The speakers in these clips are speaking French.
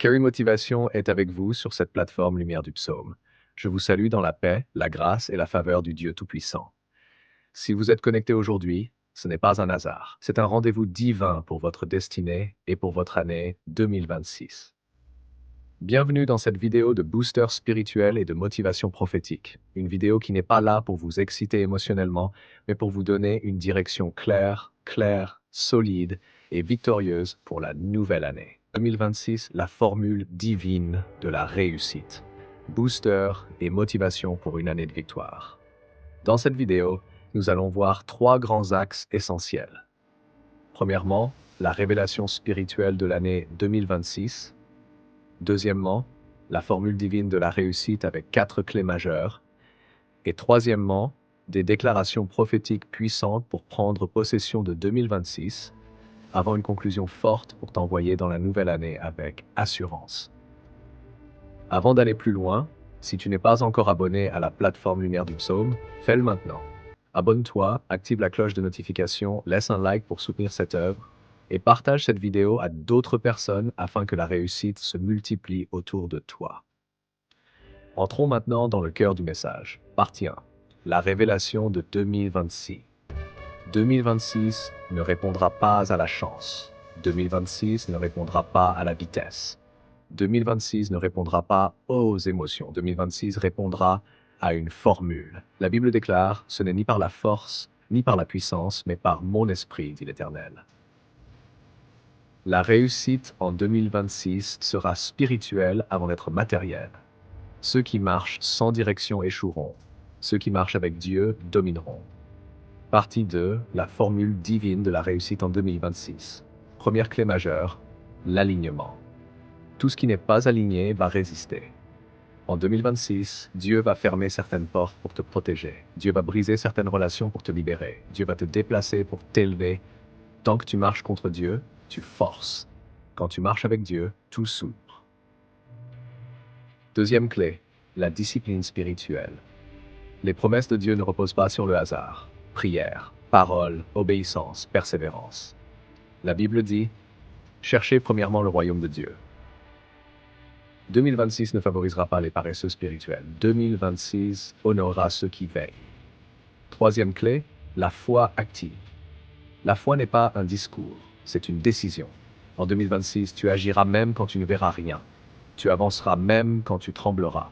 Carry Motivation est avec vous sur cette plateforme Lumière du Psaume. Je vous salue dans la paix, la grâce et la faveur du Dieu Tout-Puissant. Si vous êtes connecté aujourd'hui, ce n'est pas un hasard. C'est un rendez-vous divin pour votre destinée et pour votre année 2026. Bienvenue dans cette vidéo de booster spirituel et de motivation prophétique. Une vidéo qui n'est pas là pour vous exciter émotionnellement, mais pour vous donner une direction claire, solide et victorieuse pour la nouvelle année. 2026, la formule divine de la réussite. Booster et motivation pour une année de victoire. Dans cette vidéo, nous allons voir trois grands axes essentiels. Premièrement, la révélation spirituelle de l'année 2026. Deuxièmement, la formule divine de la réussite avec 4 clés majeures. Et troisièmement, des déclarations prophétiques puissantes pour prendre possession de 2026, avant une conclusion forte pour t'envoyer dans la nouvelle année avec assurance. Avant d'aller plus loin, si tu n'es pas encore abonné à la plateforme Lumière du Psaume, fais-le maintenant. Abonne-toi, active la cloche de notification, laisse un like pour soutenir cette œuvre et partage cette vidéo à d'autres personnes afin que la réussite se multiplie autour de toi. Entrons maintenant dans le cœur du message. Partie 1. La révélation de 2026. 2026 ne répondra pas à la chance. 2026 ne répondra pas à la vitesse. 2026 ne répondra pas aux émotions. 2026 répondra à une formule. La Bible déclare, ce n'est ni par la force, ni par la puissance, mais par mon esprit, dit l'Éternel. La réussite en 2026 sera spirituelle avant d'être matérielle. Ceux qui marchent sans direction échoueront. Ceux qui marchent avec Dieu domineront. Partie 2. La formule divine de la réussite en 2026. Première clé majeure, l'alignement. Tout ce qui n'est pas aligné va résister. En 2026, Dieu va fermer certaines portes pour te protéger. Dieu va briser certaines relations pour te libérer. Dieu va te déplacer pour t'élever. Tant que tu marches contre Dieu, tu forces. Quand tu marches avec Dieu, tout s'ouvre. Deuxième clé, la discipline spirituelle. Les promesses de Dieu ne reposent pas sur le hasard. Prière, parole, obéissance, persévérance. La Bible dit, cherchez premièrement le royaume de Dieu. 2026 ne favorisera pas les paresseux spirituels. 2026 honorera ceux qui veillent. Troisième clé, la foi active. La foi n'est pas un discours, c'est une décision. En 2026, tu agiras même quand tu ne verras rien. Tu avanceras même quand tu trembleras.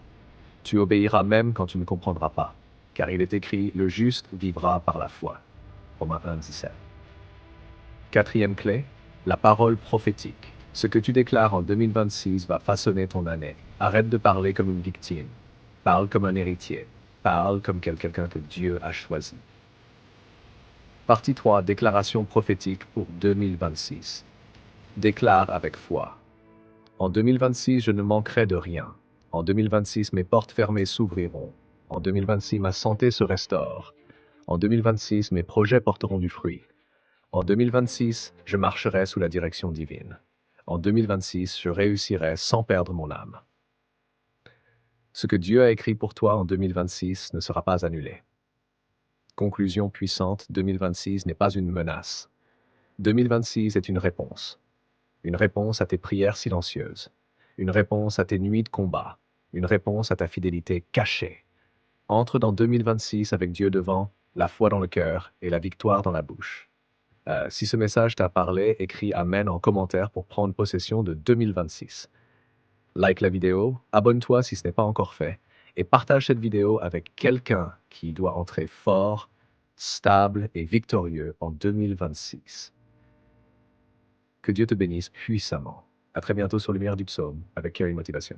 Tu obéiras même quand tu ne comprendras pas. Car il est écrit, le juste vivra par la foi. Romains 1, 17. Quatrième clé, la parole prophétique. Ce que tu déclares en 2026 va façonner ton année. Arrête de parler comme une victime. Parle comme un héritier. Parle comme quelqu'un que Dieu a choisi. Partie 3. Déclaration prophétique pour 2026. Déclare avec foi. En 2026, je ne manquerai de rien. En 2026, mes portes fermées s'ouvriront. En 2026, ma santé se restaure. En 2026, mes projets porteront du fruit. En 2026, je marcherai sous la direction divine. En 2026, je réussirai sans perdre mon âme. Ce que Dieu a écrit pour toi en 2026 ne sera pas annulé. Conclusion puissante, 2026 n'est pas une menace. 2026 est une réponse. Une réponse à tes prières silencieuses. Une réponse à tes nuits de combat. Une réponse à ta fidélité cachée. Entre dans 2026 avec Dieu devant, la foi dans le cœur et la victoire dans la bouche. Si ce message t'a parlé, écris Amen en commentaire pour prendre possession de 2026. Like la vidéo, abonne-toi si ce n'est pas encore fait, et partage cette vidéo avec quelqu'un qui doit entrer fort, stable et victorieux en 2026. Que Dieu te bénisse puissamment. À très bientôt sur Lumière du Psaume avec Carry Motivation.